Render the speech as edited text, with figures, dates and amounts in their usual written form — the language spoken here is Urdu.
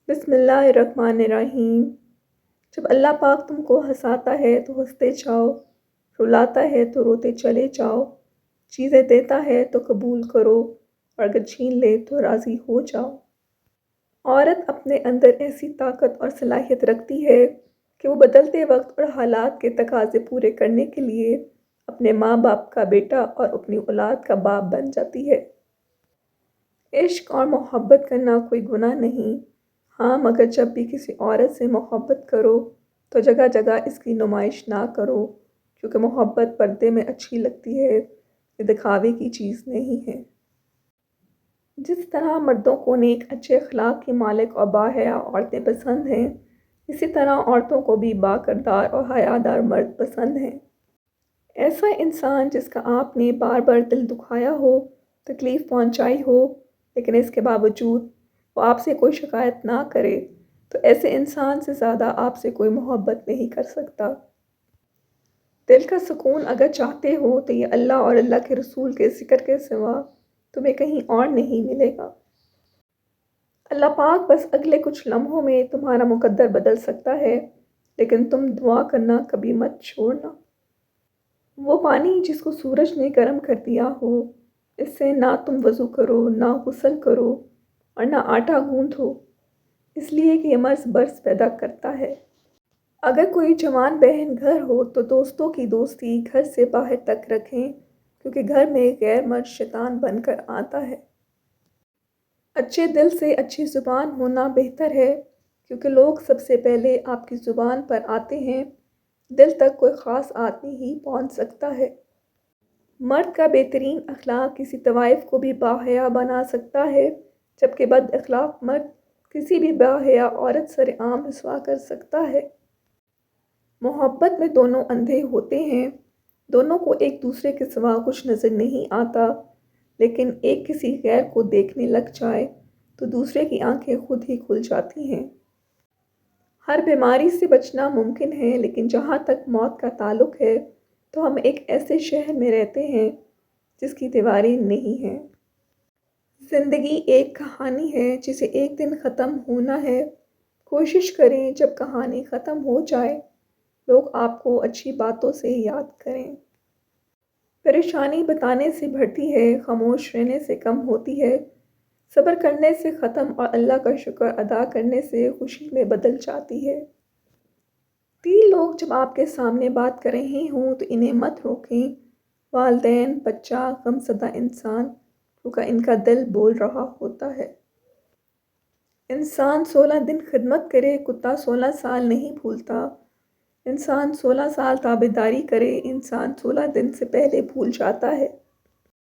بسم اللہ الرحمن الرحیم۔ جب اللہ پاک تم کو ہنساتا ہے تو ہنستے جاؤ، رلاتا ہے تو روتے چلے جاؤ، چیزیں دیتا ہے تو قبول کرو اور اگر چھین لے تو راضی ہو جاؤ۔ عورت اپنے اندر ایسی طاقت اور صلاحیت رکھتی ہے کہ وہ بدلتے وقت اور حالات کے تقاضے پورے کرنے کے لیے اپنے ماں باپ کا بیٹا اور اپنی اولاد کا باپ بن جاتی ہے۔ عشق اور محبت کرنا کوئی گناہ نہیں، ہاں مگر جب بھی کسی عورت سے محبت کرو تو جگہ جگہ اس کی نمائش نہ کرو، کیونکہ محبت پردے میں اچھی لگتی ہے، یہ دکھاوے کی چیز نہیں ہے۔ جس طرح مردوں کو نیک اچھے اخلاق کی مالک اور باحیا عورتیں پسند ہیں، اسی طرح عورتوں کو بھی با کردار اور حیادار مرد پسند ہیں۔ ایسا انسان جس کا آپ نے بار بار دل دکھایا ہو، تکلیف پہنچائی ہو، لیکن اس کے باوجود وہ آپ سے کوئی شکایت نہ کرے تو ایسے انسان سے زیادہ آپ سے کوئی محبت نہیں کر سکتا۔ دل کا سکون اگر چاہتے ہو تو یہ اللہ اور اللہ کے رسول کے ذکر کے سوا تمہیں کہیں اور نہیں ملے گا۔ اللہ پاک بس اگلے کچھ لمحوں میں تمہارا مقدر بدل سکتا ہے، لیکن تم دعا کرنا کبھی مت چھوڑنا۔ وہ پانی جس کو سورج نے گرم کر دیا ہو، اس سے نہ تم وضو کرو، نہ غسل کرو اور نہ آٹا گوندھو، اس لیے کہ یہ مرض برس پیدا کرتا ہے۔ اگر کوئی جوان بہن گھر ہو تو دوستوں کی دوستی گھر سے باہر تک رکھیں، کیونکہ گھر میں غیر مرد شیطان بن کر آتا ہے۔ اچھے دل سے اچھی زبان ہونا بہتر ہے، کیونکہ لوگ سب سے پہلے آپ کی زبان پر آتے ہیں، دل تک کوئی خاص آدمی ہی پہنچ سکتا ہے۔ مرد کا بہترین اخلاق کسی طوائف کو بھی باحیا بنا سکتا ہے، جبکہ بد اخلاق مرد کسی بھی باحیا عورت سر عام رسوا کر سکتا ہے۔ محبت میں دونوں اندھے ہوتے ہیں، دونوں کو ایک دوسرے کے سوا کچھ نظر نہیں آتا، لیکن ایک کسی غیر کو دیکھنے لگ جائے تو دوسرے کی آنکھیں خود ہی کھل جاتی ہیں۔ ہر بیماری سے بچنا ممکن ہے، لیکن جہاں تک موت کا تعلق ہے تو ہم ایک ایسے شہر میں رہتے ہیں جس کی دیواریں نہیں ہیں۔ زندگی ایک کہانی ہے جسے ایک دن ختم ہونا ہے۔ کوشش کریں جب کہانی ختم ہو جائے لوگ آپ کو اچھی باتوں سے یاد کریں۔ پریشانی بتانے سے بڑھتی ہے، خاموش رہنے سے کم ہوتی ہے، صبر کرنے سے ختم اور اللہ کا شکر ادا کرنے سے خوشی میں بدل جاتی ہے۔ تین لوگ جب آپ کے سامنے بات کر رہے ہوں تو انہیں مت روکیں، والدین، بچہ، غمزدہ انسان، کیونکہ ان کا دل بول رہا ہوتا ہے۔ انسان 16 دن خدمت کرے، کتا 16 سال نہیں بھولتا۔ انسان 16 سال تابعداری کرے، انسان 16 دن سے پہلے بھول جاتا ہے۔